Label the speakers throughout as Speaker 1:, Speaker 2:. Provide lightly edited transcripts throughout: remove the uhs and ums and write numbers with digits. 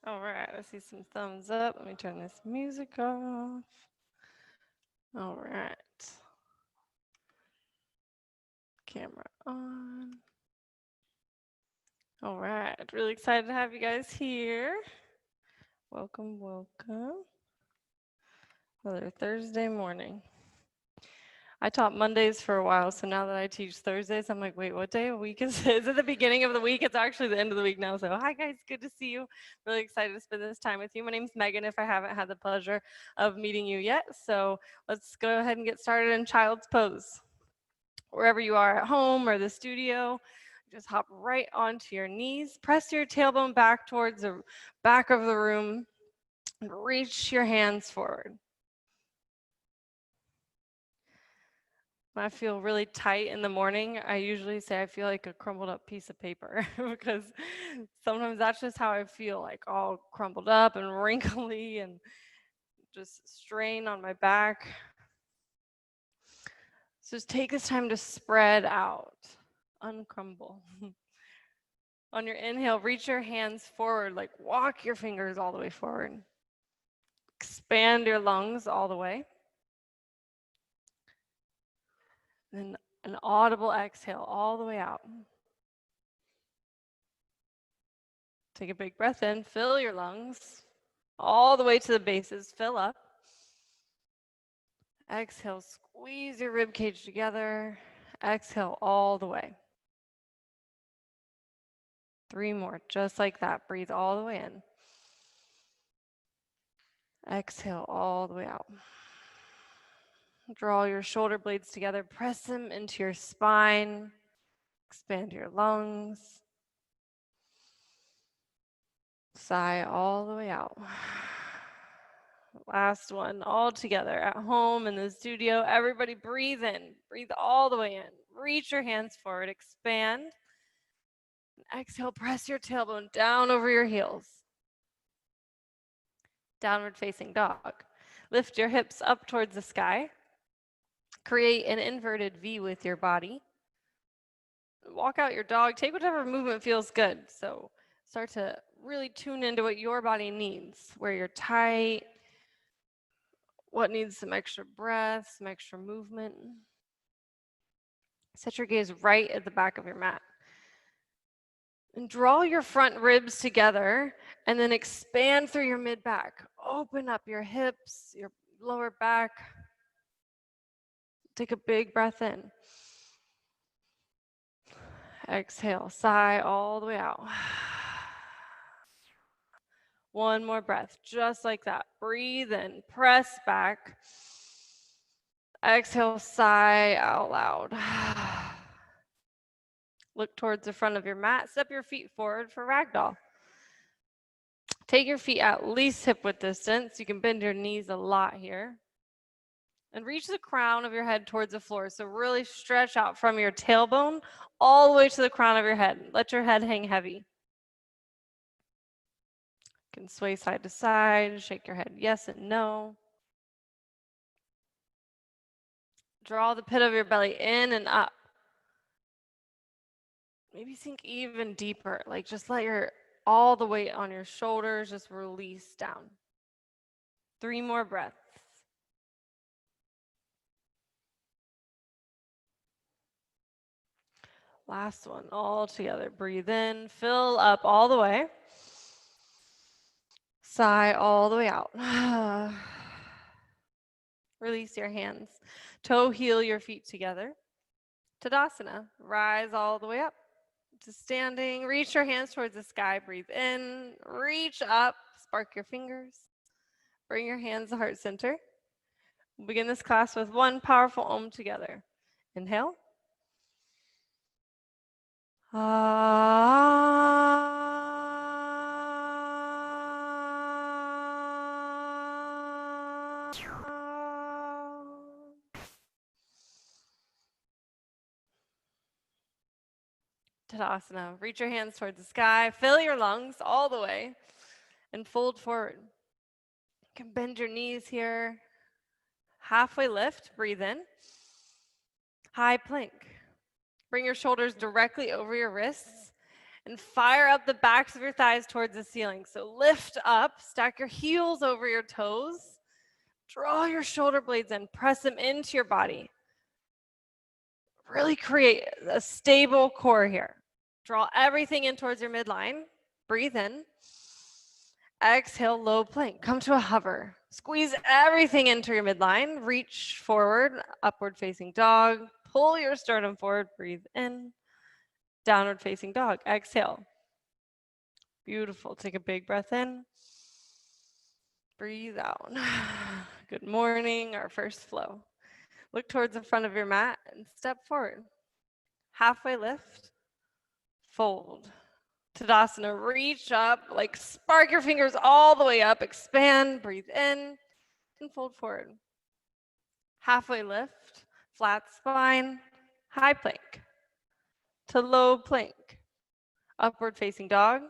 Speaker 1: All right, I see some thumbs up. Let me turn this music off. All right. Camera on. All right. Really excited to have you guys here. Welcome, welcome. Another Thursday morning. I taught Mondays for a while, so now that I teach Thursdays, I'm like, wait, what day of the week is it? Is it the beginning of the week? It's actually the end of the week now. So, hi guys, good to see you. Really excited to spend this time with you. My name's Megan, if I haven't had the pleasure of meeting you yet. So, let's go ahead and get started in child's pose. Wherever you are at home or the studio, just hop right onto your knees. Press your tailbone back towards the back of the room and reach your hands forward. When I feel really tight in the morning, I usually say I feel like a crumbled up piece of paper because sometimes that's just how I feel, like all crumpled up and wrinkly and just strain on my back. So just take this time to spread out, uncrumble. On your inhale, reach your hands forward, like walk your fingers all the way forward. Expand your lungs all the way. Then an audible exhale all the way out. Take a big breath in, fill your lungs all the way to the bases, fill up. Exhale, squeeze your rib cage together. Exhale all the way. 3 more, just like that. Breathe all the way in. Exhale all the way out. Draw your shoulder blades together, press them into your spine, expand your lungs. Sigh all the way out. Last one, all together at home in the studio. Everybody breathe in, breathe all the way in. Reach your hands forward, expand. Exhale, press your tailbone down over your heels. Downward facing dog. Lift your hips up towards the sky. Create an inverted V with your body. Walk out your dog. Take whatever movement feels good. So start to really tune into what your body needs, where you're tight, what needs some extra breath, some extra movement. Set your gaze right at the back of your mat. And draw your front ribs together and then expand through your mid back. Open up your hips, your lower back. Take a big breath in. Exhale, sigh all the way out. One more breath, just like that. Breathe in, press back. Exhale, sigh out loud. Look towards the front of your mat. Step your feet forward for ragdoll. Take your feet at least hip width distance. You can bend your knees a lot here. And reach the crown of your head towards the floor. So really stretch out from your tailbone all the way to the crown of your head. Let your head hang heavy. You can sway side to side, shake your head yes and no. Draw the pit of your belly in and up. Maybe sink even deeper. Like just let all the weight on your shoulders just release down. 3 more breaths. Last one, all together. Breathe in, fill up all the way. Sigh all the way out. Release your hands. Toe heel your feet together. Tadasana. Rise all the way up to standing. Reach your hands towards the sky. Breathe in. Reach up. Spark your fingers. Bring your hands to heart center. We'll begin this class with one powerful Om together. Inhale. Tadasana. Reach your hands towards the sky. Fill your lungs all the way and fold forward. You can bend your knees here. Halfway lift. Breathe in. High plank. Bring your shoulders directly over your wrists And fire up the backs of your thighs towards the ceiling. So lift up, stack your heels over your toes, draw your shoulder blades in, press them into your body. Really create a stable core here. Draw everything in towards your midline. Breathe in. Exhale, low plank. Come to a hover. Squeeze everything into your midline. Reach forward, upward facing dog. Pull your sternum forward. Breathe in. Downward facing dog. Exhale. Beautiful. Take a big breath in. Breathe out. Good morning, our first flow. Look towards the front of your mat and step forward. Halfway lift. Fold. Tadasana, reach up, like spark your fingers all the way up, expand, breathe in, and fold forward. Halfway lift, flat spine, high plank to low plank. Upward facing dog,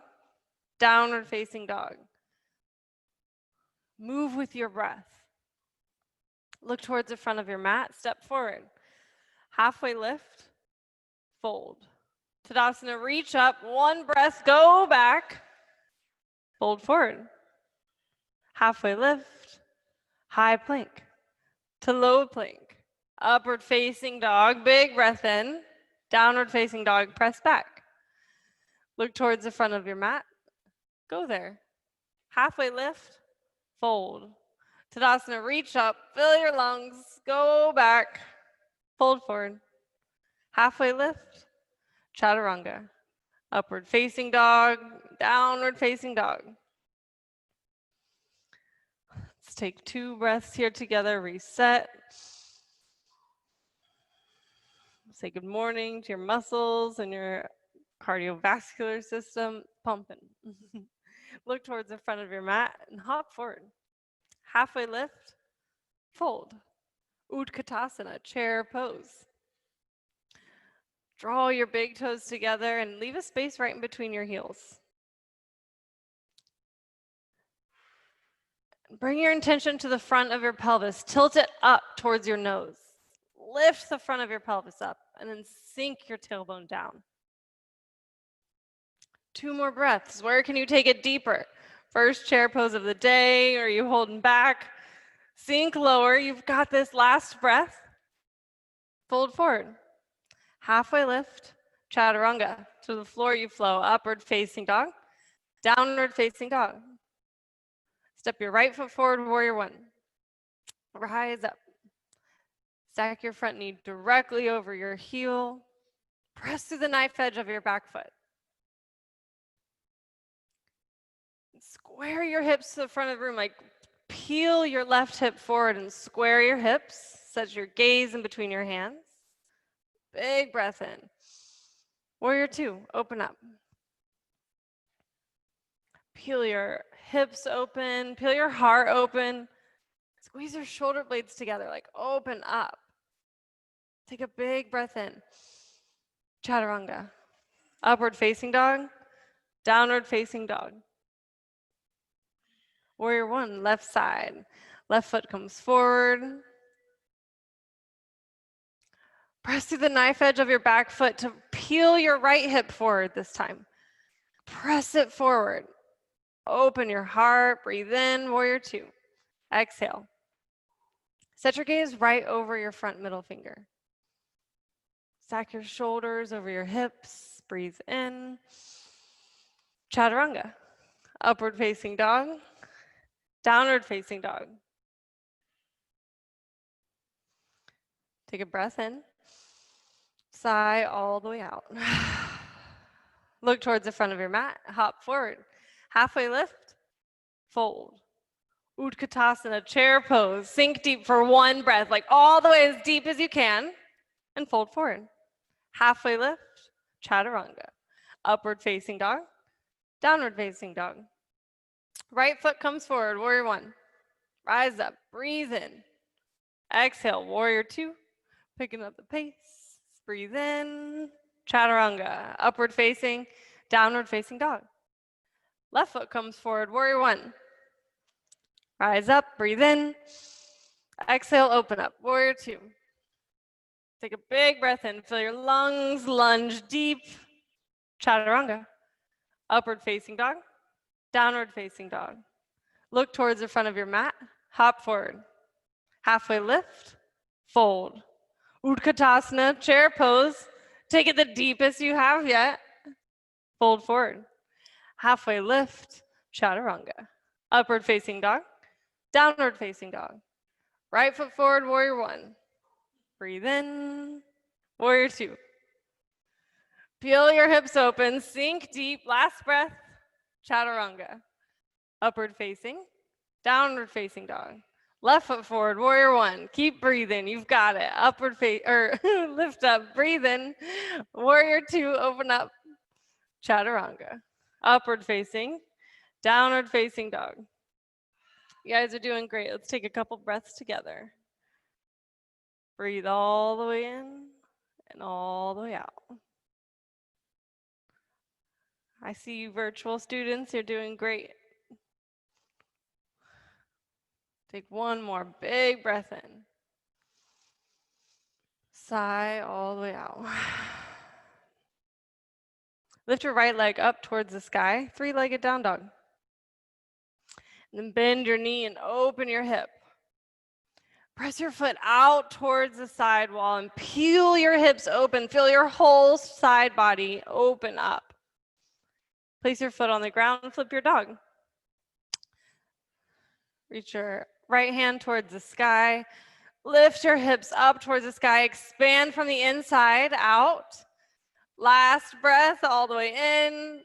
Speaker 1: downward facing dog. Move with your breath. Look towards the front of your mat, step forward. Halfway lift, fold. Tadasana, reach up, one breath, go back, fold forward. Halfway lift, high plank to low plank. Upward facing dog, big breath in. Downward facing dog, press back. Look towards the front of your mat, go there. Halfway lift, fold. Tadasana, reach up, fill your lungs, go back, fold forward. Halfway lift, chaturanga. Upward facing dog, downward facing dog. Let's take 2 breaths here together, reset. Say good morning to your muscles and your cardiovascular system pumping. Look towards the front of your mat and hop forward. Halfway lift, fold. Utkatasana, chair pose. Draw your big toes together and leave a space right in between your heels. Bring your intention to the front of your pelvis. Tilt it up towards your nose. Lift the front of your pelvis up and then sink your tailbone down. 2 more breaths. Where can you take it deeper? First chair pose of the day. Are you holding back? Sink lower. You've got this. Last breath. Fold forward. Halfway lift. Chaturanga. To the floor you flow. Upward facing dog. Downward facing dog. Step your right foot forward, warrior 1. Rise up. Stack your front knee directly over your heel. Press through the knife edge of your back foot. Square your hips to the front of the room, like peel your left hip forward and square your hips. Set your gaze in between your hands. Big breath in. Warrior 2, open up. Peel your hips open, peel your heart open. Squeeze your shoulder blades together, like open up. Take a big breath in. Chaturanga. Upward facing dog, downward facing dog. Warrior 1, left side. Left foot comes forward. Press through the knife edge of your back foot to peel your right hip forward this time. Press it forward. Open your heart, breathe in, warrior 2. Exhale. Set your gaze right over your front middle finger. Stack your shoulders over your hips, breathe in. Chaturanga. Upward facing dog, downward facing dog. Take a breath in. Sigh all the way out. Look towards the front of your mat, hop forward. Halfway lift, fold. Utkatasana, chair pose. Sink deep for 1 breath, like all the way as deep as you can, and fold forward. Halfway lift, chaturanga. Upward facing dog, downward facing dog. Right foot comes forward, warrior 1. Rise up, breathe in. Exhale, warrior 2. Picking up the pace, breathe in. Chaturanga, upward facing, downward facing dog. Left foot comes forward, warrior 1. Rise up, breathe in. Exhale, open up, warrior 2. Take a big breath in, fill your lungs, lunge deep. Chaturanga. Upward facing dog, downward facing dog. Look towards the front of your mat, hop forward. Halfway lift, fold. Utkatasana, chair pose. Take it the deepest you have yet. Fold forward. Halfway lift, chaturanga. Upward facing dog, downward facing dog. Right foot forward, warrior one. Breathe in, warrior two. Peel your hips open, sink deep, last breath, chaturanga. Upward facing, downward facing dog. Left foot forward, warrior one. Keep breathing, you've got it. Upward face, or lift up, breathe in. Warrior two, open up, chaturanga. Upward facing, downward facing dog. You guys are doing great. Let's take a couple breaths together. Breathe all the way in and all the way out. I see you virtual students, you're doing great. Take one more big breath in. Sigh all the way out. Lift your right leg up towards the sky, three-legged down dog. And then bend your knee and open your hip. Press your foot out towards the side wall and peel your hips open. Feel your whole side body open up. Place your foot on the ground and flip your dog. Reach your right hand towards the sky. Lift your hips up towards the sky. Expand from the inside out. Last breath all the way in.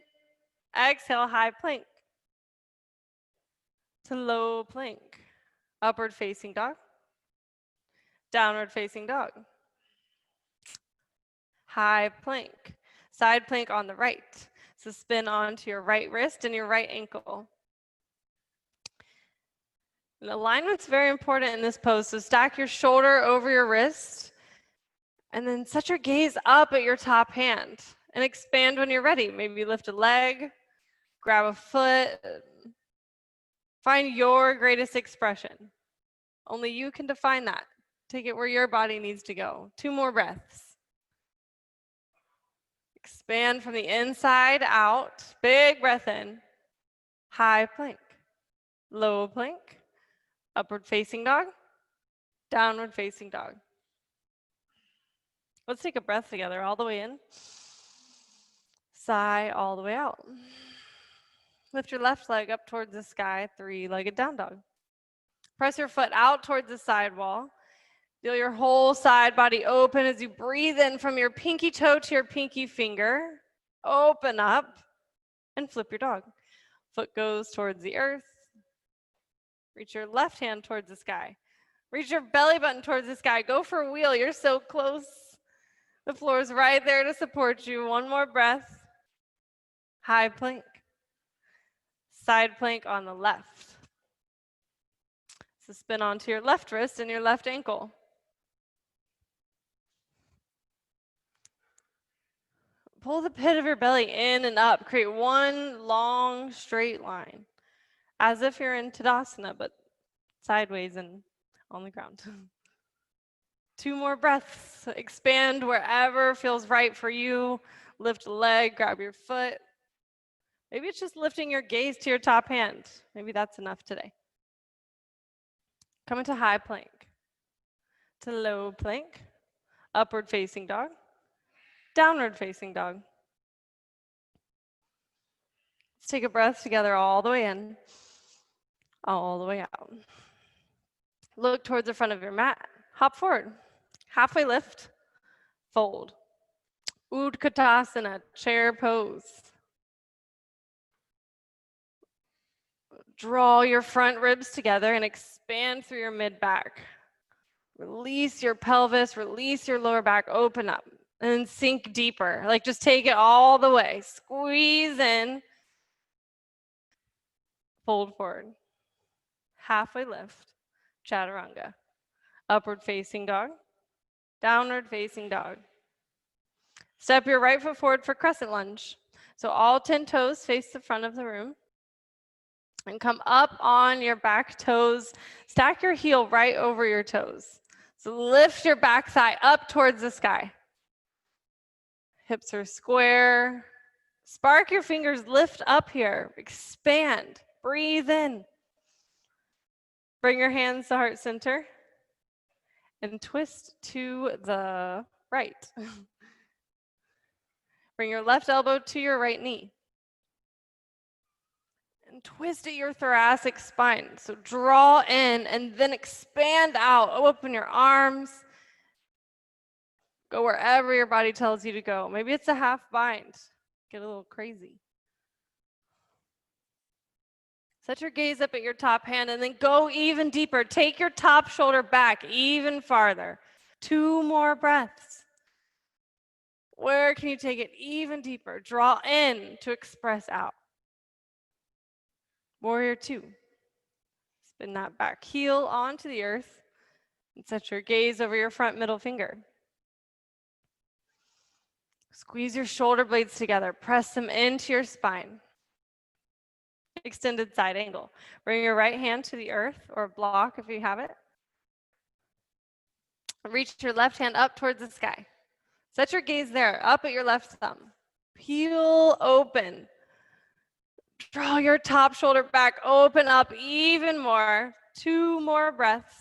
Speaker 1: Exhale, high plank to low plank. Upward facing dog. Downward facing dog. High plank. Side plank on the right. So spin onto your right wrist and your right ankle. And alignment's very important in this pose. So stack your shoulder over your wrist and then set your gaze up at your top hand and expand when you're ready. Maybe lift a leg, grab a foot. Find your greatest expression. Only you can define that. Take it where your body needs to go. 2 more breaths. Expand from the inside out. Big breath in. High plank. Low plank. Upward facing dog. Downward facing dog. Let's take a breath together all the way in. Sigh all the way out. Lift your left leg up towards the sky, three-legged down dog. Press your foot out towards the side wall. Feel your whole side body open as you breathe in from your pinky toe to your pinky finger. Open up and flip your dog. Foot goes towards the earth. Reach your left hand towards the sky. Reach your belly button towards the sky. Go for a wheel. You're so close. The floor is right there to support you. 1 more breath. High plank. Side plank on the left. So spin onto your left wrist and your left ankle. Pull the pit of your belly in and up. Create one long straight line, as if you're in Tadasana, but sideways and on the ground. 2 more breaths. Expand wherever feels right for you. Lift a leg, grab your foot. Maybe it's just lifting your gaze to your top hand. Maybe that's enough today. Come into high plank, to low plank, upward facing dog, downward facing dog. Let's take a breath together all the way in, all the way out. Look towards the front of your mat. Hop forward. Halfway lift, fold. Utkatasana, chair pose. Draw your front ribs together and expand through your mid-back. Release your pelvis, release your lower back, open up, and then sink deeper. Like just take it all the way. Squeeze in, fold forward. Halfway lift, chaturanga. Upward facing dog, downward facing dog. Step your right foot forward for crescent lunge. So all 10 toes face the front of the room. And come up on your back toes. Stack your heel right over your toes. So lift your back thigh up towards the sky. Hips are square. Spark your fingers, lift up here, expand, breathe in. Bring your hands to heart center and twist to the right. Bring your left elbow to your right knee. And twist at your thoracic spine. So draw in and then expand out. Open your arms. Go wherever your body tells you to go. Maybe it's a half bind. Get a little crazy. Set your gaze up at your top hand and then go even deeper. Take your top shoulder back even farther. 2 more breaths. Where can you take it even deeper? Draw in to express out. Warrior 2. Spin that back heel onto the earth and set your gaze over your front middle finger. Squeeze your shoulder blades together. Press them into your spine. Extended side angle. Bring your right hand to the earth or block if you have it. Reach your left hand up towards the sky. Set your gaze there, up at your left thumb. Peel open. Draw your top shoulder back, open up even more. 2 more breaths.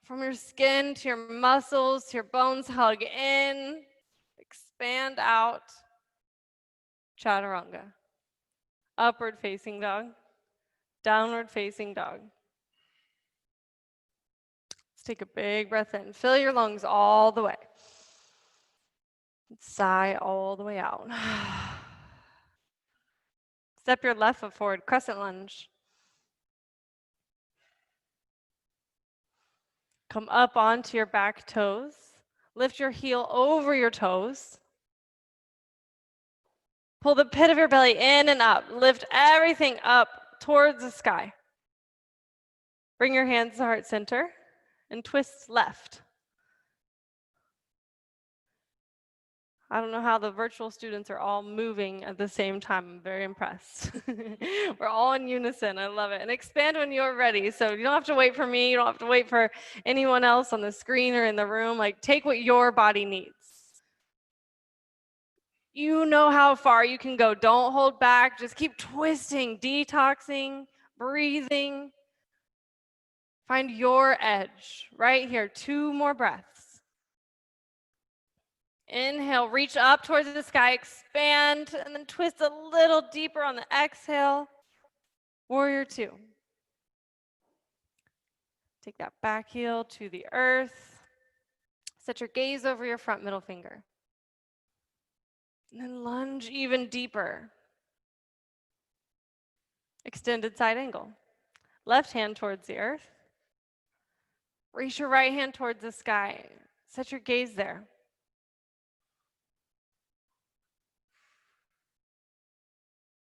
Speaker 1: From your skin to your muscles, to your bones, hug in, expand out. Chaturanga. Upward facing dog, downward facing dog. Let's take a big breath in. Fill your lungs all the way. Sigh all the way out. Step your left foot forward, crescent lunge. Come up onto your back toes. Lift your heel over your toes. Pull the pit of your belly in and up. Lift everything up towards the sky. Bring your hands to heart center and twist left. I don't know how the virtual students are all moving at the same time. I'm very impressed. We're all in unison. I love it. And expand when you're ready. So you don't have to wait for me. You don't have to wait for anyone else on the screen or in the room. Like, take what your body needs. You know how far you can go. Don't hold back. Just keep twisting, detoxing, breathing. Find your edge right here. 2 more breaths. Inhale, reach up towards the sky, expand, and then twist a little deeper on the exhale. Warrior 2. Take that back heel to the earth. Set your gaze over your front middle finger. And then lunge even deeper. Extended side angle. Left hand towards the earth. Reach your right hand towards the sky. Set your gaze there.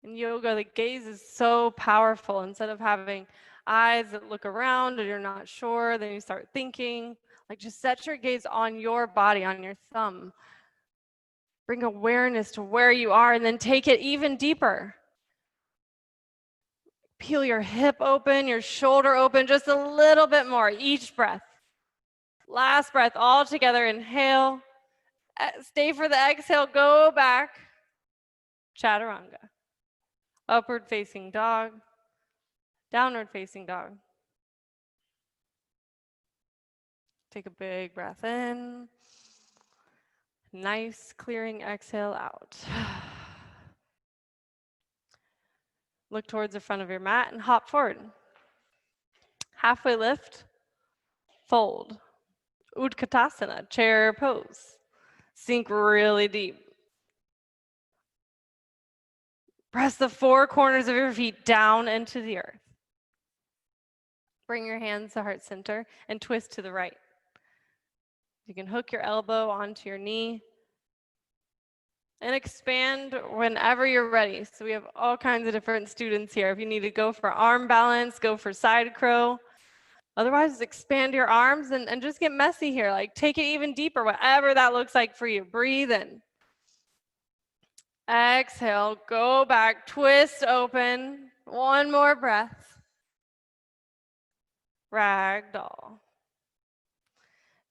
Speaker 1: In yoga, the gaze is so powerful. Instead of having eyes that look around and you're not sure, then you start thinking. Like, just set your gaze on your body, on your thumb. Bring awareness to where you are and then take it even deeper. Peel your hip open, your shoulder open, just a little bit more each breath. Last breath, all together. Inhale. Stay for the exhale. Go back. Chaturanga. Upward facing dog. Downward facing dog. Take a big breath in. Nice clearing exhale out. Look towards the front of your mat and hop forward. Halfway lift, fold. Utkatasana, chair pose. Sink really deep. Press the 4 corners of your feet down into the earth. Bring your hands to heart center and twist to the right. You can hook your elbow onto your knee and expand whenever you're ready. So we have all kinds of different students here. If you need to go for arm balance, go for side crow. Otherwise, expand your arms and just get messy here. Like, take it even deeper, whatever that looks like for you. Breathe in. Exhale, go back, twist open. 1 more breath. Ragdoll.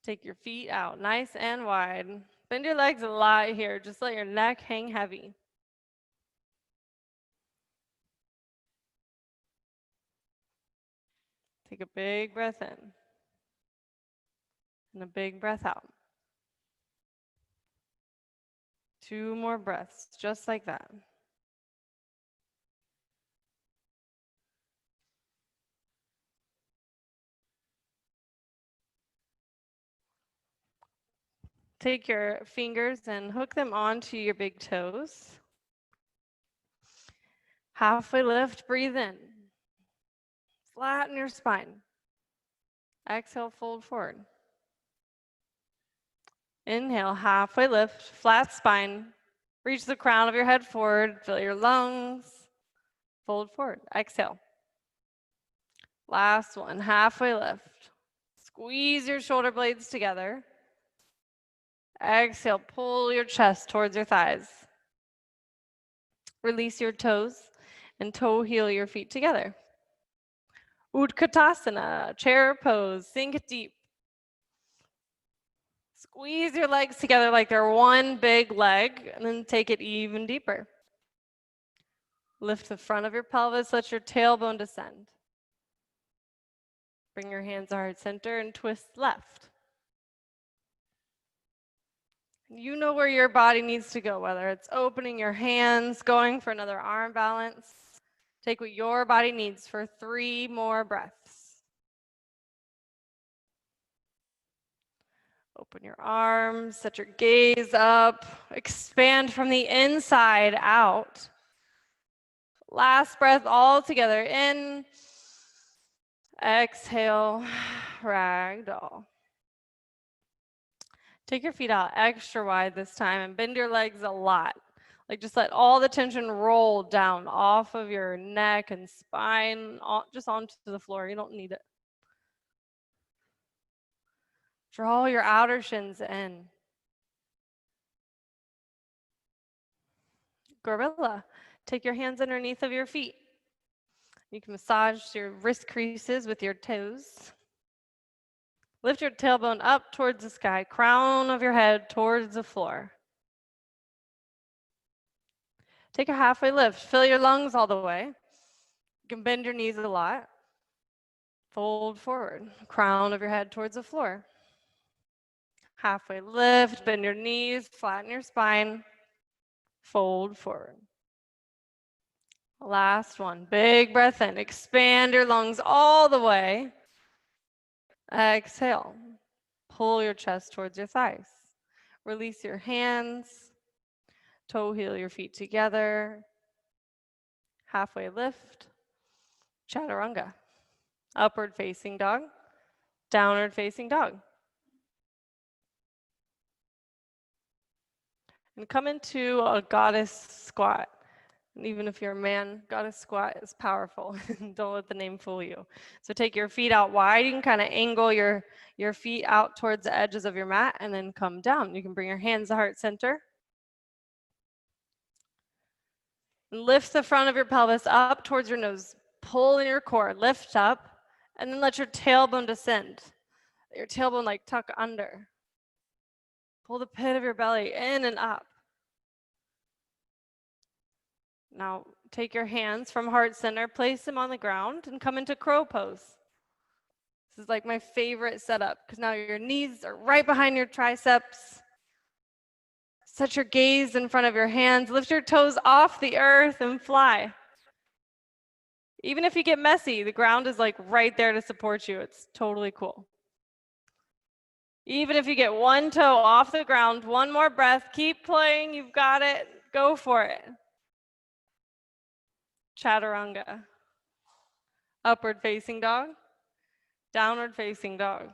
Speaker 1: Take your feet out nice and wide. Bend your legs a lot here. Just let your neck hang heavy. Take a big breath in and a big breath out. 2 more breaths, just like that. Take your fingers and hook them onto your big toes. Halfway lift, breathe in. Flatten your spine. Exhale, fold forward. Inhale, halfway lift, flat spine. Reach the crown of your head forward, fill your lungs. Fold forward. Exhale. Last one, halfway lift. Squeeze your shoulder blades together. Exhale, pull your chest towards your thighs. Release your toes and toe heel your feet together. Utkatasana, chair pose, sink deep. Squeeze your legs together like they're one big leg, and then take it even deeper. Lift the front of your pelvis, let your tailbone descend. Bring your hands to heart center and twist left. You know where your body needs to go, whether it's opening your hands, going for another arm balance. Take what your body needs for 3 more breaths. Open your arms, set your gaze up, expand from the inside out. Last breath all together, in, exhale, ragdoll. Take your feet out extra wide this time and bend your legs a lot. Like just let all the tension roll down off of your neck and spine, just onto the floor. You don't need it. Draw your outer shins in. Gorilla. Take your hands underneath of your feet. You can massage your wrist creases with your toes. Lift your tailbone up towards the sky, crown of your head towards the floor. Take a halfway lift. Fill your lungs all the way. You can bend your knees a lot. Fold forward, crown of your head towards the floor. Halfway lift, bend your knees, flatten your spine, fold forward. Last one, big breath in, expand your lungs all the way. Exhale, pull your chest towards your thighs. Release your hands, toe heel your feet together. Halfway lift, chaturanga. Upward facing dog, downward facing dog. And come into a goddess squat. And even if you're a man, goddess squat is powerful. Don't let the name fool you. So take your feet out wide. You can kind of angle your feet out towards the edges of your mat and then come down. You can bring your hands to heart center. And lift the front of your pelvis up towards your nose. Pull in your core, lift up, and then let your tailbone descend. Your tailbone like tuck under. Pull the pit of your belly in and up. Now take your hands from heart center, place them on the ground, and come into crow pose. This is like my favorite setup because now your knees are right behind your triceps. Set your gaze in front of your hands. Lift your toes off the earth and fly. Even if you get messy, the ground is like right there to support you. It's totally cool. Even if you get one toe off the ground, one more breath, keep playing, you've got it, go for it. Chaturanga. Upward facing dog, downward facing dog.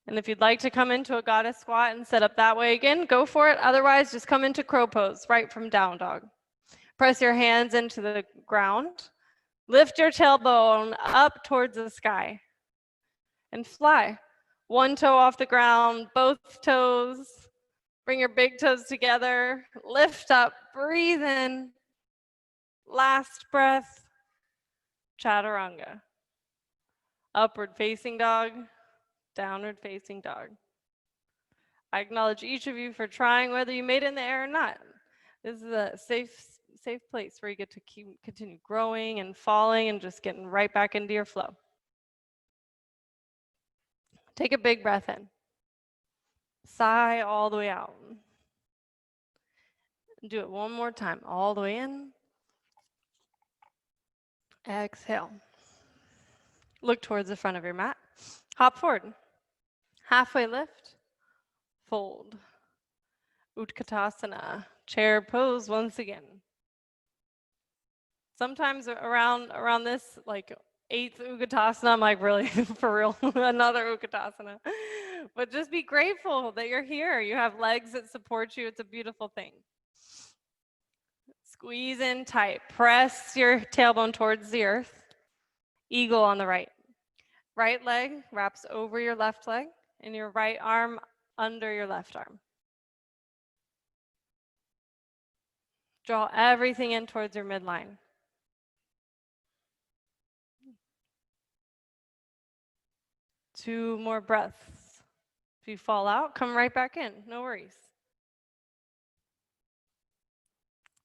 Speaker 1: And if you'd like to come into a goddess squat and set up that way again, go for it. Otherwise, just come into crow pose, right from down dog. Press your hands into the ground. Lift your tailbone up towards the sky and fly. One toe off the ground, both toes. Bring your big toes together. Lift up, breathe in. Last breath, chaturanga. Upward facing dog, Downward facing dog. I acknowledge each of you for trying, whether you made it in the air or not. This is a safe place where you get to continue growing and falling and just getting right back into your flow. Take a big breath in. Sigh all the way out. Do it one more time, all the way in. Exhale. Look towards the front of your mat. Hop forward. Halfway lift. Fold. Utkatasana. Chair pose once again. Sometimes around this, like 8th Utkatasana, I'm like, really, for real, another Utkatasana. But just be grateful that you're here. You have legs that support you. It's a beautiful thing. Squeeze in tight. Press your tailbone towards the earth. Eagle on the right. Right leg wraps over your left leg, and your right arm under your left arm. Draw everything in towards your midline. Two more breaths. If you fall out, come right back in. No worries.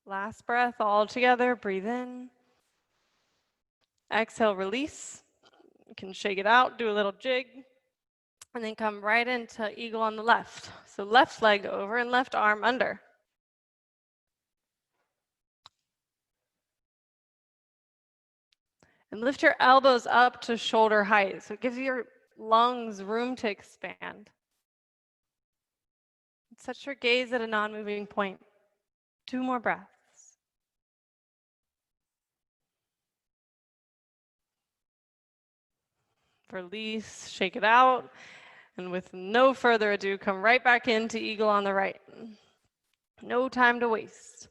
Speaker 1: Last breath all together. Breathe in. Exhale, release. You can shake it out, do a little jig, and then come right into eagle on the left. So left leg over and left arm under. And lift your elbows up to shoulder height. So it gives your lungs room to expand. Set your gaze at a non-moving point. 2 more breaths. Release, shake it out, and with no further ado, come right back into eagle on the right. No time to waste.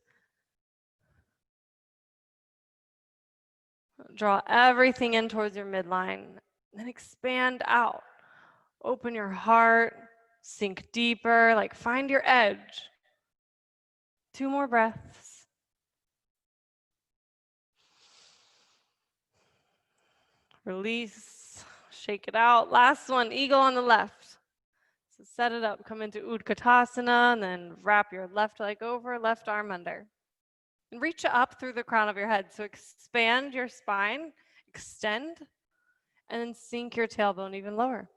Speaker 1: Draw everything in towards your midline, then expand out. Open your heart, sink deeper, like find your edge. 2 more breaths. Release, shake it out. Last one, eagle on the left. So set it up, come into Utkatasana, and then wrap your left leg over, left arm under. And reach up through the crown of your head. So expand your spine, extend, and then sink your tailbone even lower.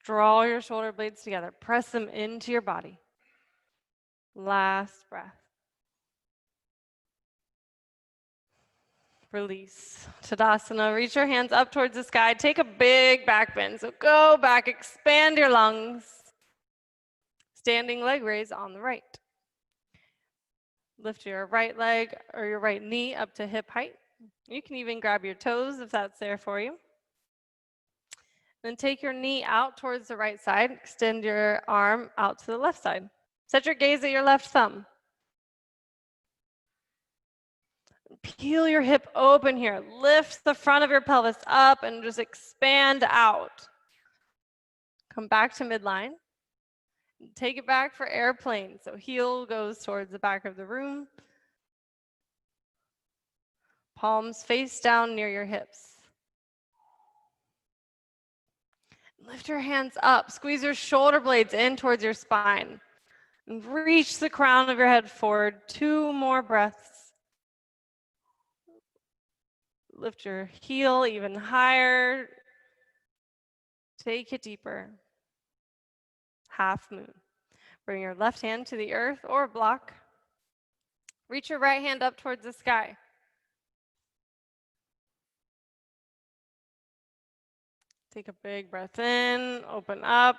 Speaker 1: Draw your shoulder blades together. Press them into your body. Last breath. Release. Tadasana. Reach your hands up towards the sky. Take a big back bend. So go back, expand your lungs. Standing leg raise on the right. Lift your right leg or your right knee up to hip height. You can even grab your toes if that's there for you. Then take your knee out towards the right side. Extend your arm out to the left side. Set your gaze at your left thumb. Peel your hip open here. Lift the front of your pelvis up and just expand out. Come back to midline. Take it back for airplane. So heel goes towards the back of the room. Palms face down near your hips. Lift your hands up. Squeeze your shoulder blades in towards your spine. And reach the crown of your head forward. 2 more breaths. Lift your heel even higher. Take it deeper. Half moon. Bring your left hand to the earth or block. Reach your right hand up towards the sky. Take a big breath in, open up.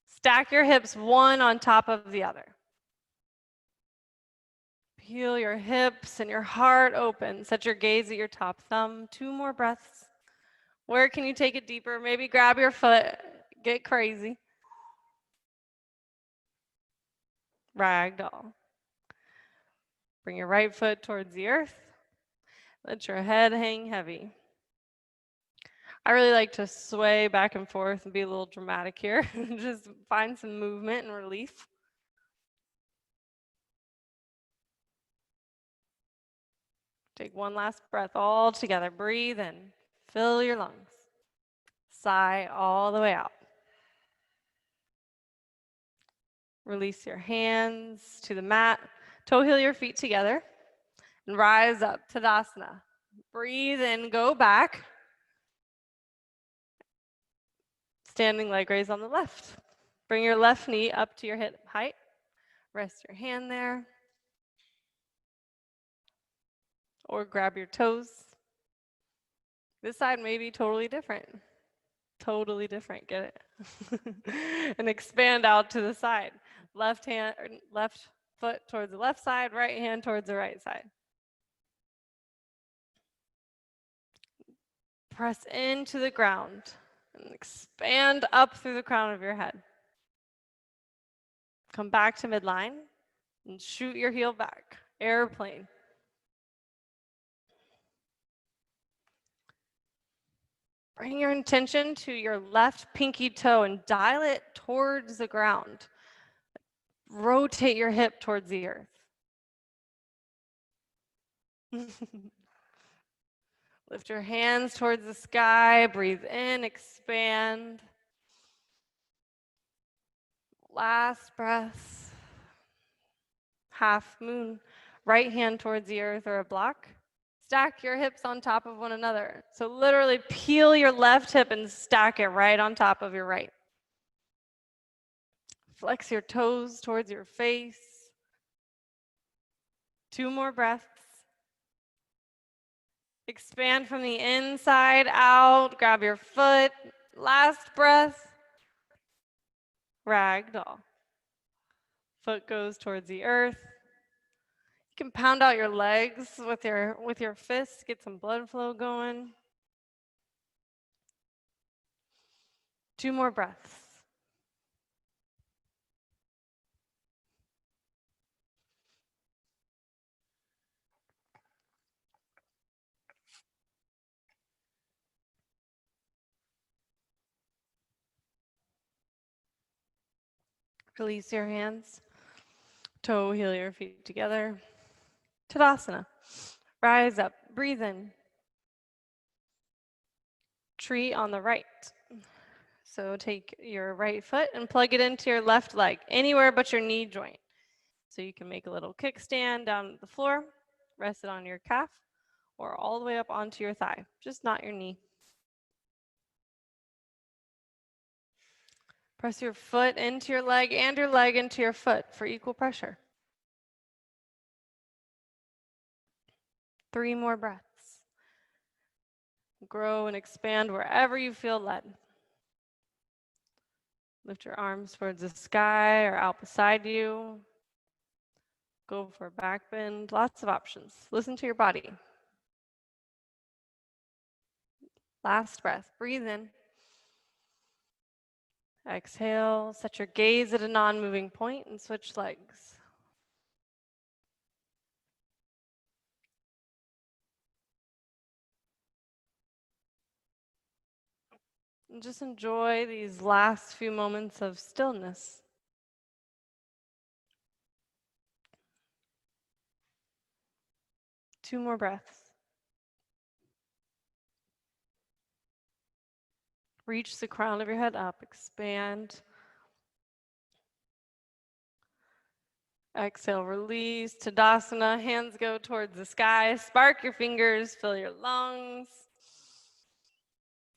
Speaker 1: Stack your hips one on top of the other. Peel your hips and your heart open. Set your gaze at your top thumb. 2 more breaths. Where can you take it deeper? Maybe grab your foot. Get crazy. Ragdoll. Bring your right foot towards the earth. Let your head hang heavy. I really like to sway back and forth and be a little dramatic here. Just find some movement and relief. Take one last breath all together. Breathe in. Fill your lungs. Sigh all the way out. Release your hands to the mat. Toe heel your feet together. And rise up, Tadasana. Breathe in, go back. Standing leg raise on the left. Bring your left knee up to your hip height. Rest your hand there. Or grab your toes. This side may be totally different. Totally different, get it? And expand out to the side. Left foot towards the left side, right hand towards the right side. Press into the ground and expand up through the crown of your head. Come back to midline and shoot your heel back. Airplane. Bring your intention to your left pinky toe and dial it towards the ground. Rotate your hip towards the earth. Lift your hands towards the sky. Breathe in, expand. Last breath. Half moon. Right hand towards the earth or a block. Stack your hips on top of one another. So literally peel your left hip and stack it right on top of your right. Flex your toes towards your face. 2 more breaths. Expand from the inside out. Grab your foot. Last breath. Ragdoll. Foot goes towards the earth. You can pound out your legs with your fists, get some blood flow going. 2 more breaths. Release your hands. Toe heel your feet together. Tadasana. Rise up. Breathe in. Tree on the right. So take your right foot and plug it into your left leg, anywhere but your knee joint. So you can make a little kickstand down the floor, rest it on your calf, or all the way up onto your thigh, just not your knee. Press your foot into your leg and your leg into your foot for equal pressure. 3 more breaths. Grow and expand wherever you feel led. Lift your arms towards the sky or out beside you. Go for a back bend. Lots of options. Listen to your body. Last breath. Breathe in. Exhale. Set your gaze at a non-moving point and switch legs. And just enjoy these last few moments of stillness. Two more breaths. Reach the crown of your head up, expand. Exhale, release, Tadasana, hands go towards the sky. Spark your fingers, fill your lungs.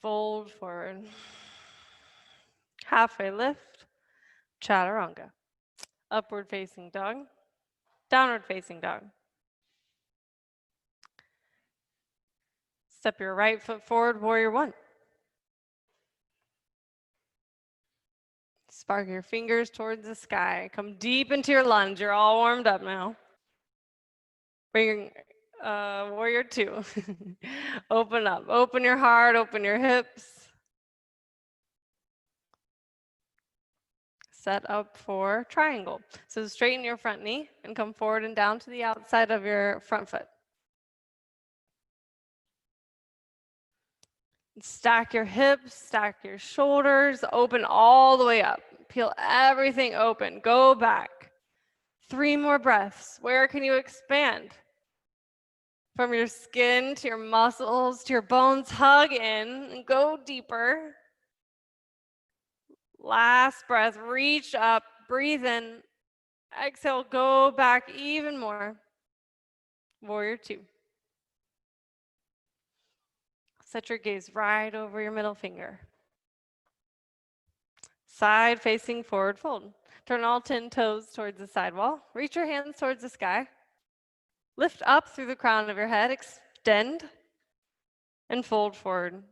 Speaker 1: Fold forward. Halfway lift, Chaturanga. Upward facing dog, downward facing dog. Step your right foot forward, warrior one. Spark your fingers towards the sky. Come deep into your lunge. You're all warmed up now. Bring warrior two. Open up. Open your heart. Open your hips. Set up for triangle. So straighten your front knee and come forward and down to the outside of your front foot. Stack your hips, stack your shoulders, open all the way up. Peel everything open. Go back. 3 more breaths. Where can you expand? From your skin to your muscles to your bones, hug in and go deeper. Last breath, reach up, breathe in. Exhale, go back even more. Warrior two. Set your gaze right over your middle finger. Side facing forward fold. Turn all 10 toes towards the side wall. Reach your hands towards the sky. Lift up through the crown of your head, extend, and fold forward.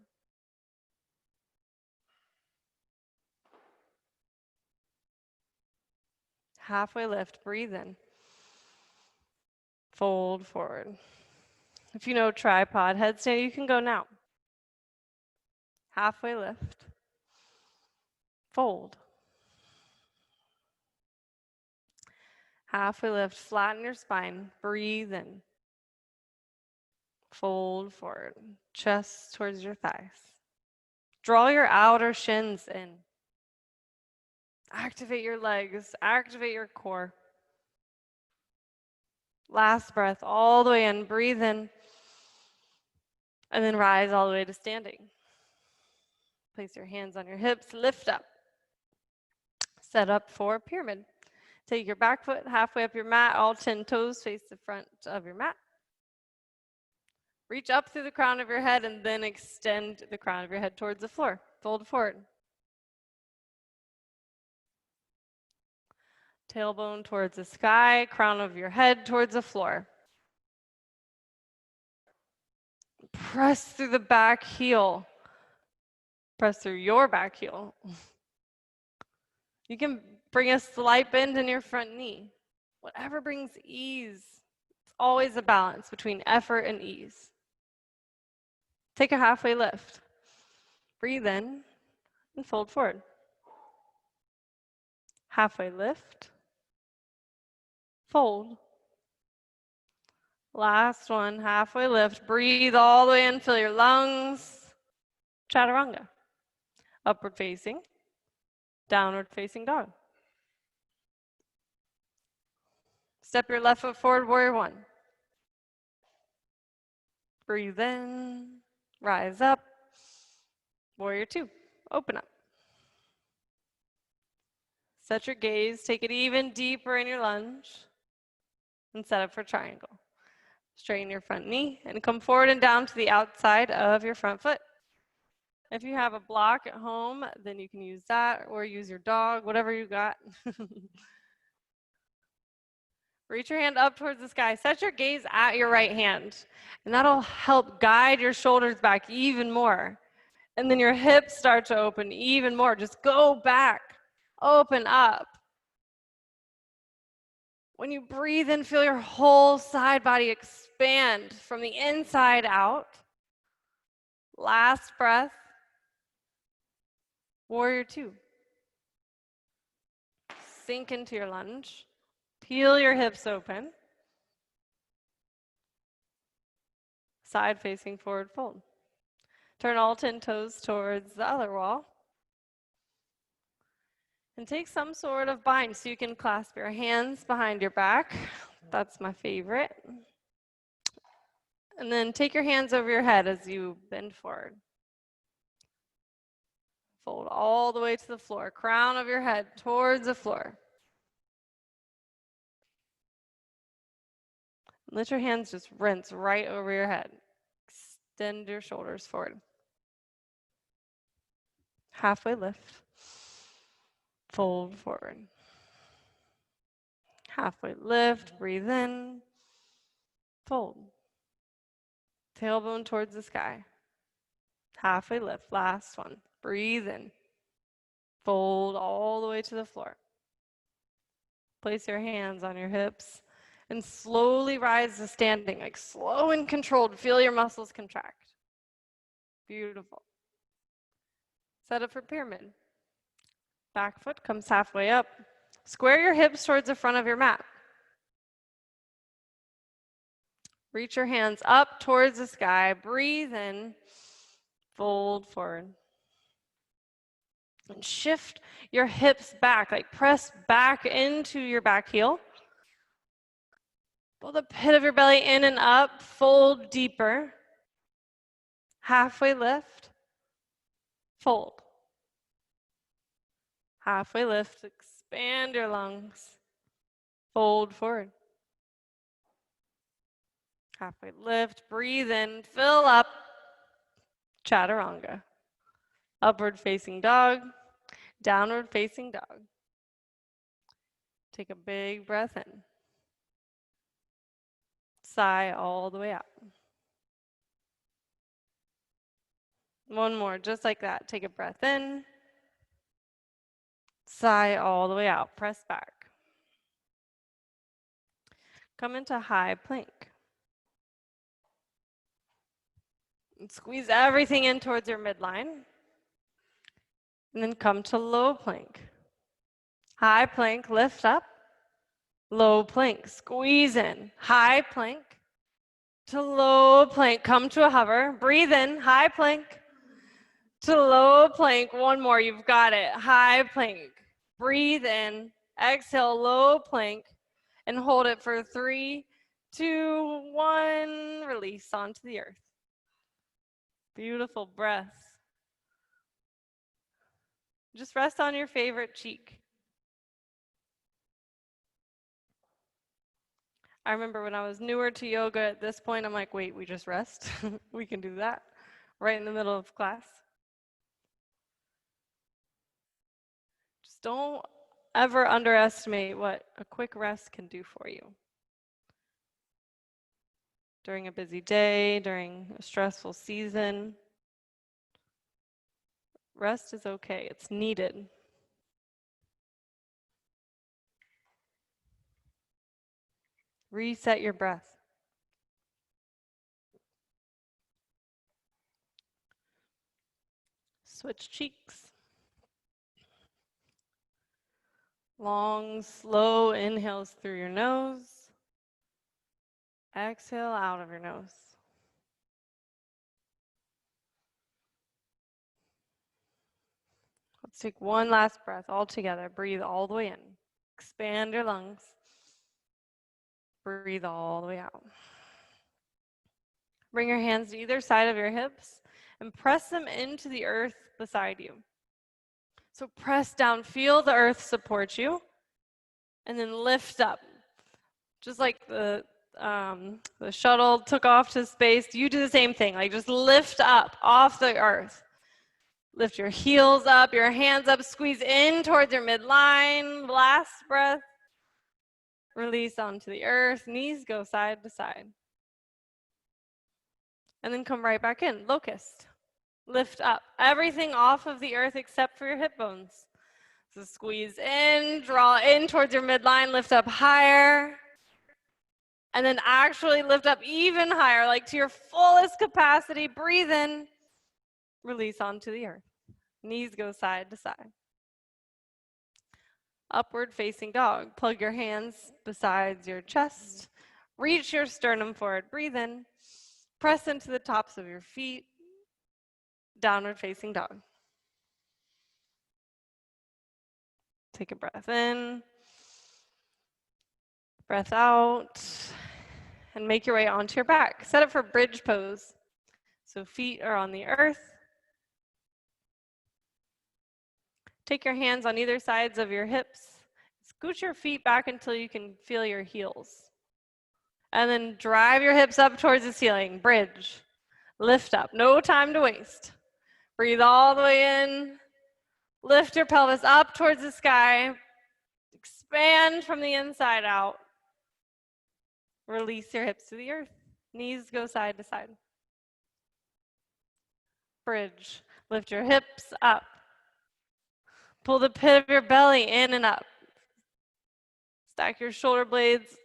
Speaker 1: Halfway lift, breathe in. Fold forward. If you know tripod headstand, you can go now. Halfway lift. Fold. Halfway lift, flatten your spine, breathe in. Fold forward, chest towards your thighs. Draw your outer shins in. Activate your legs, activate your core. Last breath, all the way in, breathe in, and then rise all the way to standing. Place your hands on your hips, lift up. Set up for pyramid. Take your back foot halfway up your mat, all 10 toes face the front of your mat. Reach up through the crown of your head and then extend the crown of your head towards the floor. Fold forward. Tailbone towards the sky, crown of your head towards the floor. Press through the back heel. Press through your back heel. You can bring a slight bend in your front knee. Whatever brings ease. It's always a balance between effort and ease. Take a halfway lift. Breathe in and fold forward. Halfway lift. Fold. Last one, halfway lift. Breathe all the way in, fill your lungs. Chaturanga. Upward facing. Downward facing dog. Step your left foot forward, warrior one. Breathe in, rise up. Warrior two, open up. Set your gaze, take it even deeper in your lunge, and set up for triangle. Straighten your front knee and come forward and down to the outside of your front foot. If you have a block at home, then you can use that or use your dog, whatever you got. Reach your hand up towards the sky. Set your gaze at your right hand, and that'll help guide your shoulders back even more. And then your hips start to open even more. Just go back, open up. When you breathe in, feel your whole side body expand from the inside out. Last breath. Warrior two. Sink into your lunge. Peel your hips open. Side facing forward fold. Turn all 10 toes towards the other wall. And take some sort of bind so you can clasp your hands behind your back. That's my favorite. And then take your hands over your head as you bend forward. Fold all the way to the floor. Crown of your head towards the floor. Let your hands just rinse right over your head. Extend your shoulders forward. Halfway lift. Fold forward. Halfway lift. Breathe in. Fold. Tailbone towards the sky. Halfway lift. Last one. Breathe in. Fold all the way to the floor. Place your hands on your hips and slowly rise to standing, like slow and controlled. Feel your muscles contract. Beautiful. Set up for pyramid. Back foot comes halfway up. Square your hips towards the front of your mat. Reach your hands up towards the sky. Breathe in. Fold forward. And shift your hips back, like press back into your back heel. Pull the pit of your belly in and up, fold deeper. Halfway lift, fold. Halfway lift, expand your lungs. Fold forward. Halfway lift, breathe in, fill up. Chaturanga. Upward facing dog, downward facing dog. Take a big breath in. Sigh all the way out. One more, just like that. Take a breath in. Sigh all the way out. Press back. Come into high plank. And squeeze everything in towards your midline. And then come to low plank. High plank, lift up. Low plank, squeeze in. High plank to low plank. Come to a hover. Breathe in, high plank to low plank. One more, you've got it. High plank. Breathe in. Exhale, low plank. And hold it for 3, 2, 1. Release onto the earth. Beautiful breath. Just rest on your favorite cheek. I remember when I was newer to yoga at this point, I'm like, wait, we just rest? We can do that right in the middle of class. Just don't ever underestimate what a quick rest can do for you. During a busy day, during a stressful season, rest is okay, it's needed. Reset your breath. Switch cheeks. Long, slow inhales through your nose. Exhale out of your nose. Let's take one last breath all together. Breathe all the way in. Expand your lungs. Breathe all the way out. Bring your hands to either side of your hips and press them into the earth beside you. So press down, feel the earth support you, and then lift up. Just like the shuttle took off to space, you do the same thing. Like just lift up off the earth. Lift your heels up, your hands up, squeeze in towards your midline. Last breath. Release onto the earth, knees go side to side. And then come right back in, locust. Lift up, everything off of the earth except for your hip bones. So squeeze in, draw in towards your midline, lift up higher. And then actually lift up even higher, like to your fullest capacity. Breathe in, release onto the earth. Knees go side to side. Upward facing dog. Plug your hands beside your chest. Reach your sternum forward. Breathe in. Press into the tops of your feet. Downward facing dog. Take a breath in. Breath out. And make your way onto your back. Set up for bridge pose. So feet are on the earth. Take your hands on either sides of your hips. Scoot your feet back until you can feel your heels. And then drive your hips up towards the ceiling. Bridge. Lift up. No time to waste. Breathe all the way in. Lift your pelvis up towards the sky. Expand from the inside out. Release your hips to the earth. Knees go side to side. Bridge. Lift your hips up. Pull the pit of your belly in and up. Stack your shoulder blades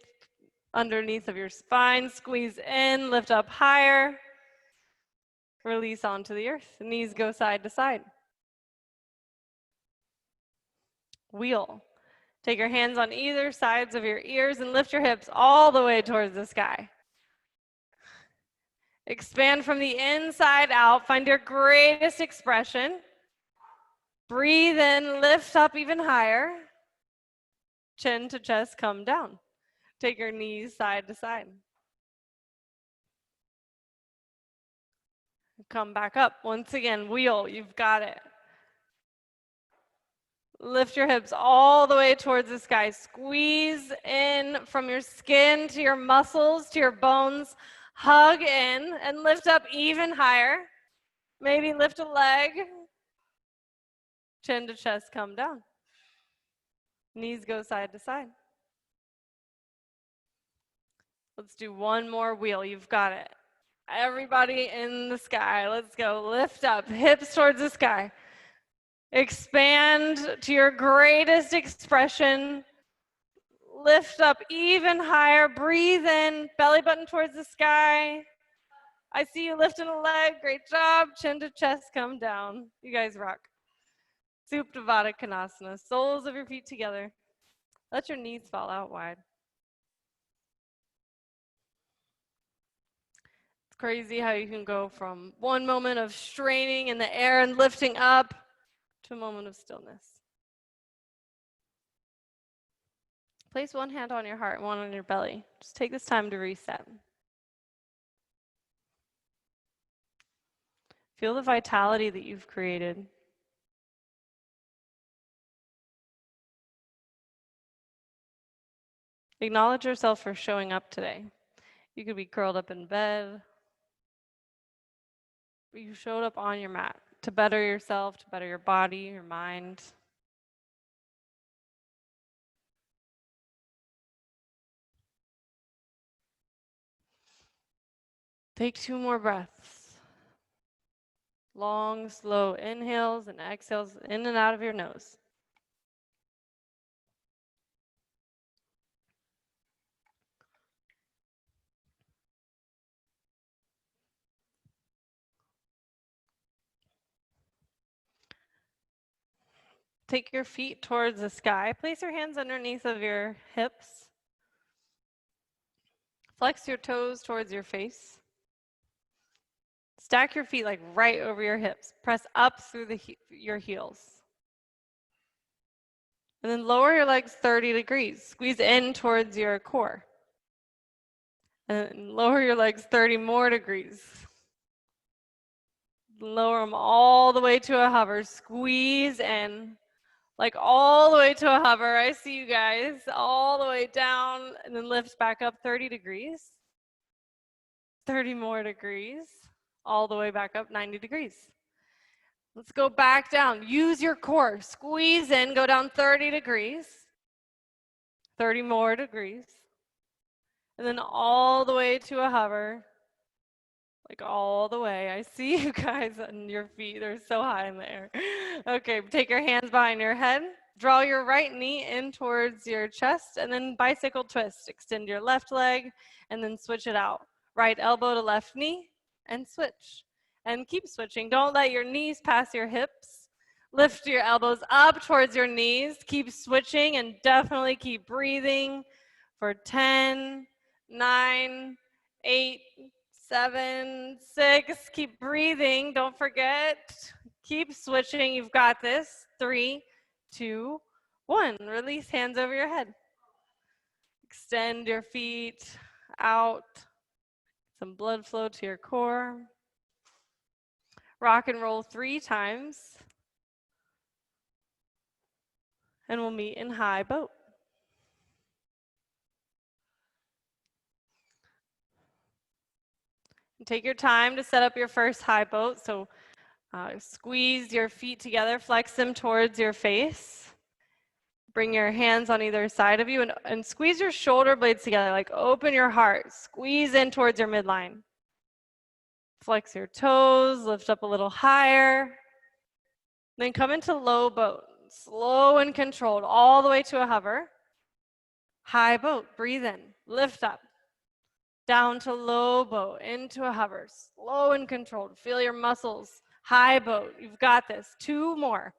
Speaker 1: underneath of your spine. Squeeze in, lift up higher. Release onto the earth. Knees go side to side. Wheel. Take your hands on either sides of your ears and lift your hips all the way towards the sky. Expand from the inside out. Find your greatest expression. Breathe in, lift up even higher. Chin to chest, come down. Take your knees side to side. Come back up. Once again, wheel. You've got it. Lift your hips all the way towards the sky. Squeeze in from your skin to your muscles, to your bones. Hug in and lift up even higher. Maybe lift a leg. Chin to chest, come down. Knees go side to side. Let's do one more wheel. You've got it. Everybody in the sky. Let's go. Lift up, hips towards the sky. Expand to your greatest expression. Lift up even higher. Breathe in, belly button towards the sky. I see you lifting a leg. Great job. Chin to chest, come down. You guys rock. Supta Konasana. Soles of your feet together. Let your knees fall out wide. It's crazy how you can go from one moment of straining in the air and lifting up to a moment of stillness. Place one hand on your heart and one on your belly. Just take this time to reset. Feel the vitality that you've created. Acknowledge yourself for showing up today. You could be curled up in bed, but you showed up on your mat to better yourself, to better your body, your mind. Take 2 more breaths. Long, slow inhales and exhales in and out of your nose. Take your feet towards the sky. Place your hands underneath of your hips. Flex your toes towards your face. Stack your feet like right over your hips. Press up through your heels. And then lower your legs 30 degrees. Squeeze in towards your core. And lower your legs 30 more degrees. Lower them all the way to a hover. Squeeze in. Like all the way to a hover. I see you guys. All the way down and then lift back up 30 degrees. 30 more degrees. All the way back up 90 degrees. Let's go back down. Use your core. Squeeze in, go down 30 degrees. 30 more degrees. And then all the way to a hover. Like all the way. I see you guys on your feet. They're so high in the air. Okay, take your hands behind your head. Draw your right knee in towards your chest and then bicycle twist. Extend your left leg and then switch it out. Right elbow to left knee and switch. And keep switching. Don't let your knees pass your hips. Lift your elbows up towards your knees. Keep switching and definitely keep breathing for 10, 9, 8, 7, 6. Keep breathing. Don't forget. Keep switching. You've got this. 3, 2, 1. Release, hands over your head. Extend your feet out. Some blood flow to your core. Rock and roll 3 times. And we'll meet in high boat. Take your time to set up your first high boat. So squeeze your feet together, flex them towards your face. Bring your hands on either side of you and squeeze your shoulder blades together, like open your heart. Squeeze in towards your midline. Flex your toes, lift up a little higher. Then come into low boat, slow and controlled, all the way to a hover. High boat, breathe in, lift up. Down to low boat, into a hover, slow and controlled. Feel your muscles. High boat, you've got this. 2 more.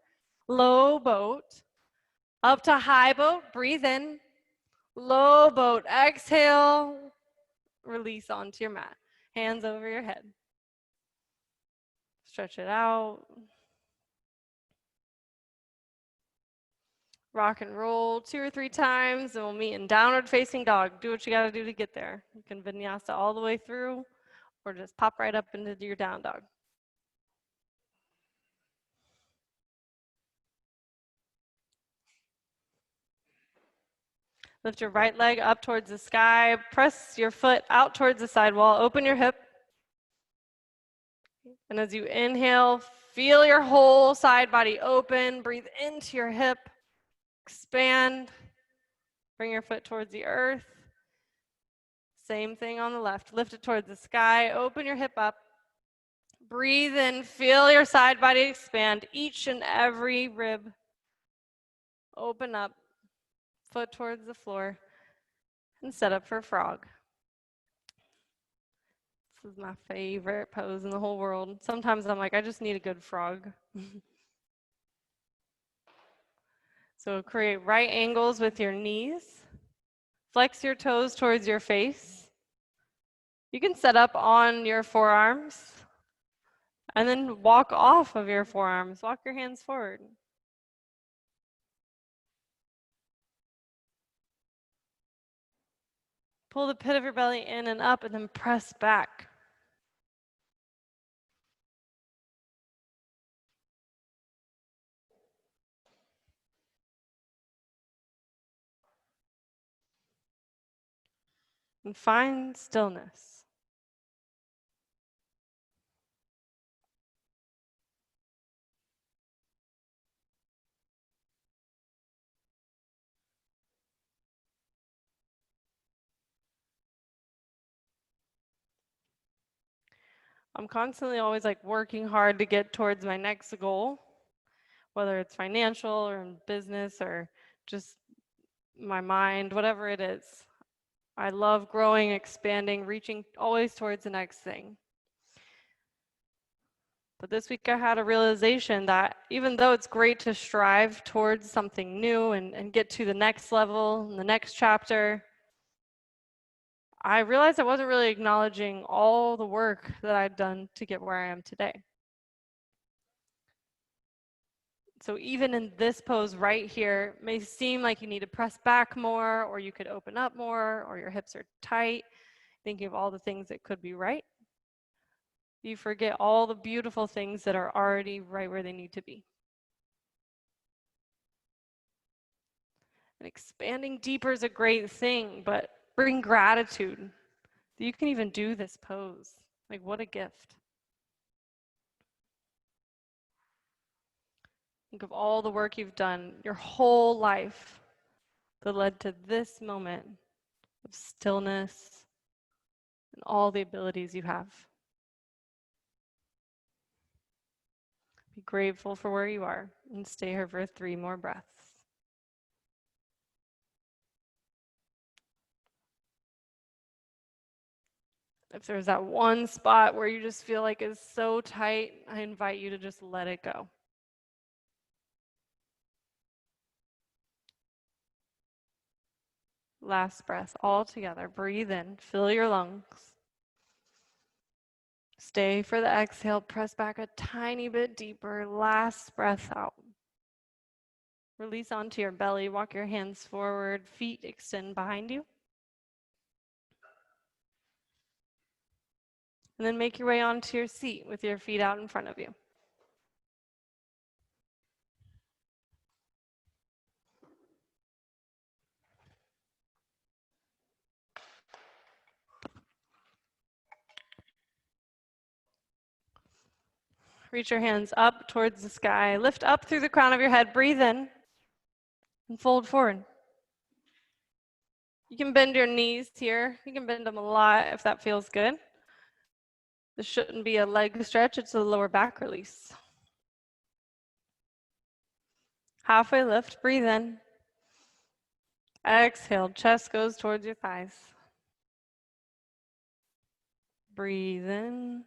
Speaker 1: Low boat, up to high boat, breathe in. Low boat, exhale, release onto your mat. Hands over your head. Stretch it out. Rock and roll 2 or 3 times, and we'll meet in downward facing dog. Do what you gotta do to get there. You can vinyasa all the way through, or just pop right up into your down dog. Lift your right leg up towards the sky. Press your foot out towards the sidewall. Open your hip. And as you inhale, feel your whole side body open. Breathe into your hip. Expand. Bring your foot towards the earth. Same thing on the left. Lift it towards the sky. Open your hip up. Breathe in. Feel your side body expand. Each and every rib. Open up. Foot towards the floor. And set up for frog. This is my favorite pose in the whole world. Sometimes I'm like, I just need a good frog. So create right angles with your knees. Flex your toes towards your face. You can set up on your forearms and then walk off of your forearms. Walk your hands forward. Pull the pit of your belly in and up and then press back. And find stillness. I'm constantly always like working hard to get towards my next goal, whether it's financial or in business or just my mind, whatever it is. I love growing, expanding, reaching always towards the next thing. But this week I had a realization that even though it's great to strive towards something new and get to the next level, the next chapter, I realized I wasn't really acknowledging all the work that I'd done to get where I am today. So even in this pose right here, it may seem like you need to press back more, or you could open up more, or your hips are tight, thinking of all the things that could be right. You forget all the beautiful things that are already right where they need to be. And expanding deeper is a great thing, but bring gratitude that you can even do this pose. Like, what a gift. Think of all the work you've done your whole life that led to this moment of stillness and all the abilities you have. Be grateful for where you are and stay here for 3 more breaths. If there's that one spot where you just feel like it's so tight, I invite you to just let it go. Last breath all together. Breathe in, fill your lungs. Stay for the exhale, press back a tiny bit deeper. Last breath out. Release onto your belly, walk your hands forward, feet extend behind you. And then make your way onto your seat with your feet out in front of you. Reach your hands up towards the sky. Lift up through the crown of your head. Breathe in and fold forward. You can bend your knees here. You can bend them a lot if that feels good. This shouldn't be a leg stretch. It's a lower back release. Halfway lift. Breathe in. Exhale. Chest goes towards your thighs. Breathe in.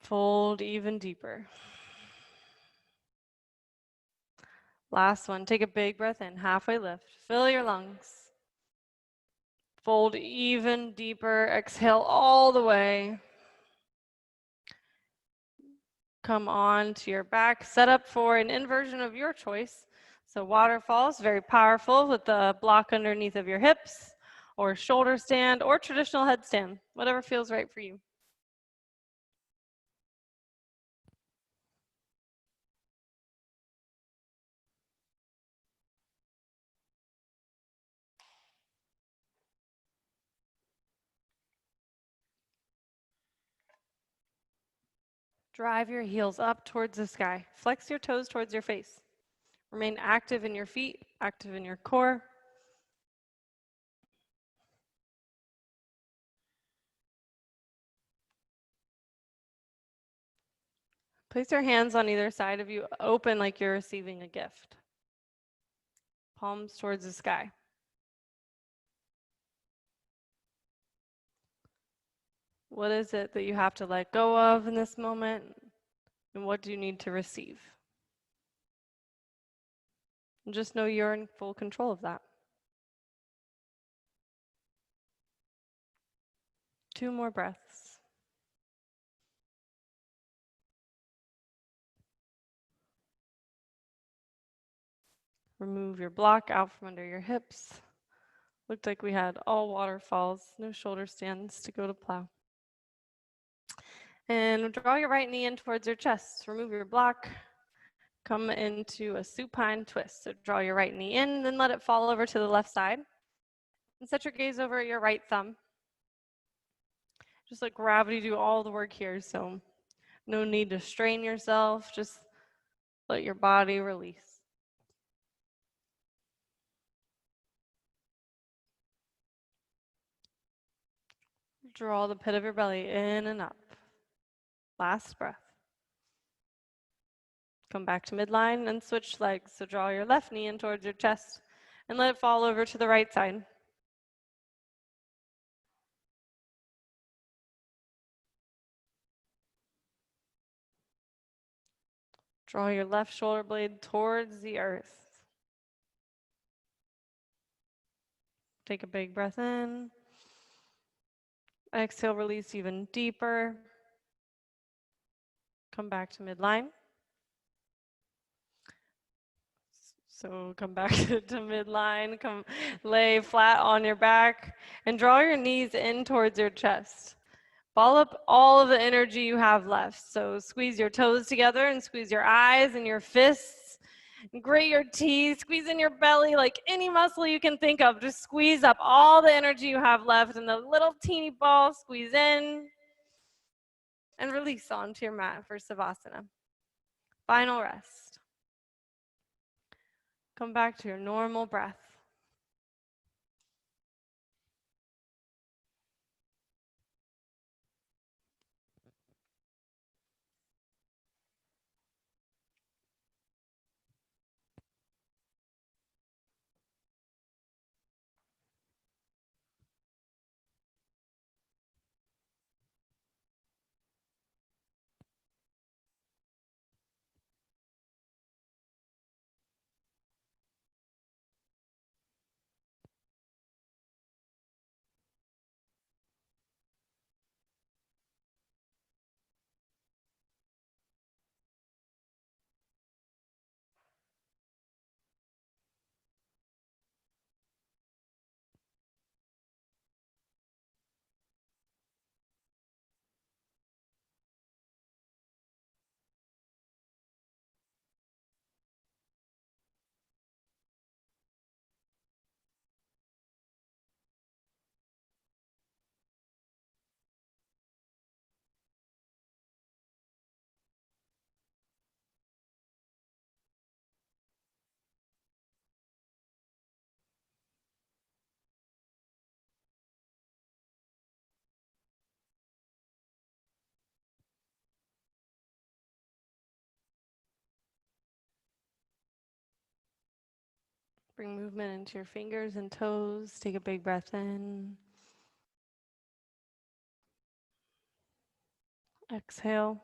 Speaker 1: Fold even deeper. Last one. Take a big breath in. Halfway lift. Fill your lungs. Fold even deeper. Exhale all the way. come on to your back, set up for an inversion of your choice. So waterfalls, very powerful with the block underneath of your hips, or shoulder stand, or traditional headstand, whatever feels right for you. Drive your heels up towards the sky. Flex your toes towards your face. Remain active in your feet, active in your core. Place your hands on either side of you, open like you're receiving a gift. Palms towards the sky. What is it that you have to let go of in this moment? And what do you need to receive? And just know you're in full control of that. 2 more breaths. Remove your block out from under your hips. Looked like we had all waterfalls, no shoulder stands to go to plow. And draw your right knee in towards your chest. Remove your block. Come into a supine twist. So draw your right knee in, then let it fall over to the left side. And set your gaze over at your right thumb. Just let gravity do all the work here. So no need to strain yourself. Just let your body release. Draw the pit of your belly in and up. Last breath. Come back to midline and switch legs. So draw your left knee in towards your chest and let it fall over to the right side. Draw your left shoulder blade towards the earth. Take a big breath in. Exhale, release even deeper. Come back to midline. So come back to midline, come lay flat on your back and draw your knees in towards your chest. Ball up all of the energy you have left. So squeeze your toes together and squeeze your eyes and your fists. Grate your teeth, squeeze in your belly, like any muscle you can think of. Just squeeze up all the energy you have left and the little teeny ball, squeeze in and release onto your mat for Savasana. Final rest. Come back to your normal breath. Bring movement into your fingers and toes. Take a big breath in. Exhale.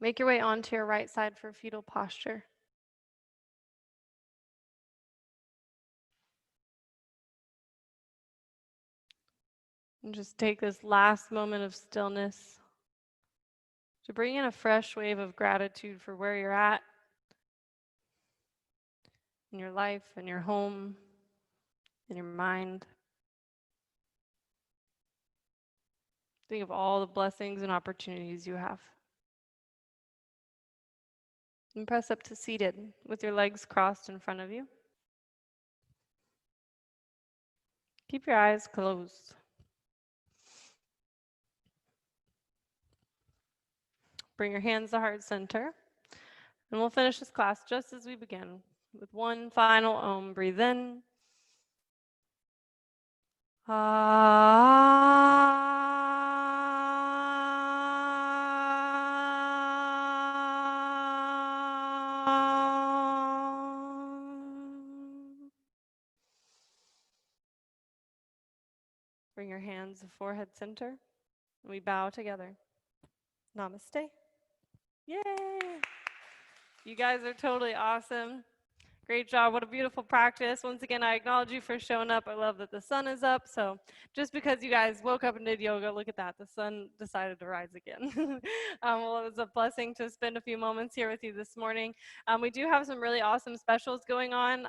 Speaker 1: Make your way onto your right side for fetal posture. And just take this last moment of stillness. to bring in a fresh wave of gratitude for where you're at in your life, in your home, in your mind. Think of all the blessings and opportunities you have. And press up to seated with your legs crossed in front of you. Keep your eyes closed. Bring your hands to heart center. And we'll finish this class just as we begin with one final Om. Breathe in. Bring your hands to forehead center. And we bow together. Namaste. Yay! You guys are totally awesome. Great job. What a beautiful practice. Once again, I acknowledge you for showing up. I love that the sun is up. So just because you guys woke up and did yoga, look at that. The sun decided to rise again. Well, it was a blessing to spend a few moments here with you this morning. We do have some really awesome specials going on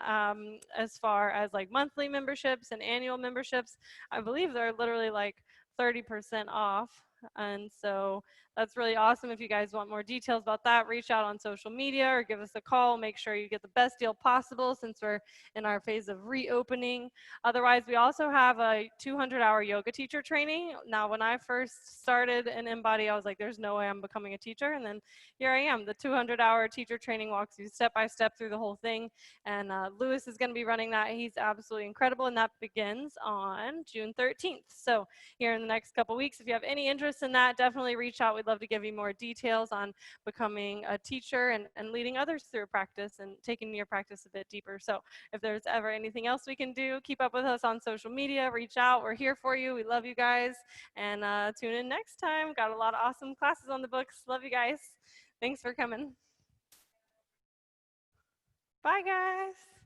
Speaker 1: as far as like monthly memberships and annual memberships. I believe they're literally like 30% off. And so that's really awesome. If you guys want more details about that, reach out on social media or give us a call. Make sure you get the best deal possible since we're in our phase of reopening. Otherwise, we also have a 200-hour yoga teacher training. Now, when I first started in Mbody, I was like, there's no way I'm becoming a teacher. And then here I am. The 200-hour teacher training walks you step by step through the whole thing. And Lewis is going to be running that. He's absolutely incredible. And that begins on June 13th. So here in the next couple weeks, if you have any interest in that, definitely reach out. We'd love to give you more details on becoming a teacher and leading others through practice and taking your practice a bit deeper. So if there's ever anything else we can do, keep up with us on social media, reach out. We're here for you. We love you guys. And tune in next time. Got a lot of awesome classes on the books. Love you guys. Thanks for coming. Bye, guys.